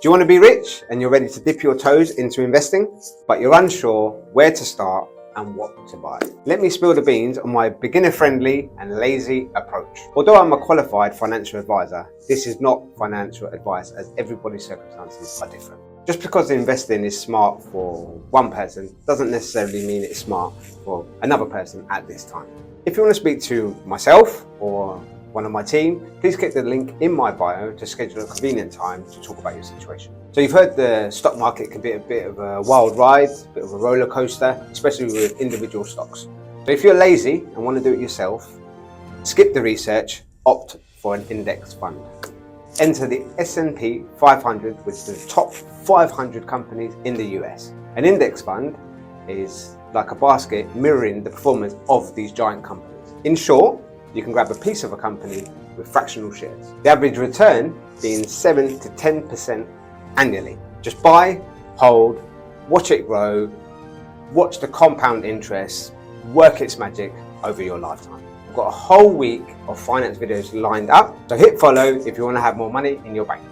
Do you want to be rich and you're ready to dip your toes into investing, but you're unsure where to start and what to buy? Let me spill the beans on my beginner-friendly and lazy approach. Although I'm a qualified financial advisor, this is not financial advice as everybody's circumstances are different. Just because investing is smart for one person doesn't necessarily mean it's smart for another person at this time. If you want to speak to myself or one of my team, please click the link in my bio to schedule a convenient time to talk about your situation. So you've heard the stock market can be a bit of a wild ride, a bit of a roller coaster, especially with individual stocks. So if you're lazy and want to do it yourself, skip the research, opt for an index fund. Enter the S&P 500, which is the top 500 companies in the US. An index fund is like a basket mirroring the performance of these giant companies. In short, you can grab a piece of a company with fractional shares. The average return being 7 to 10% annually. Just buy, hold, watch it grow, watch the compound interest, work its magic over your lifetime. I've got a whole week of finance videos lined up, so hit follow if you want to have more money in your bank.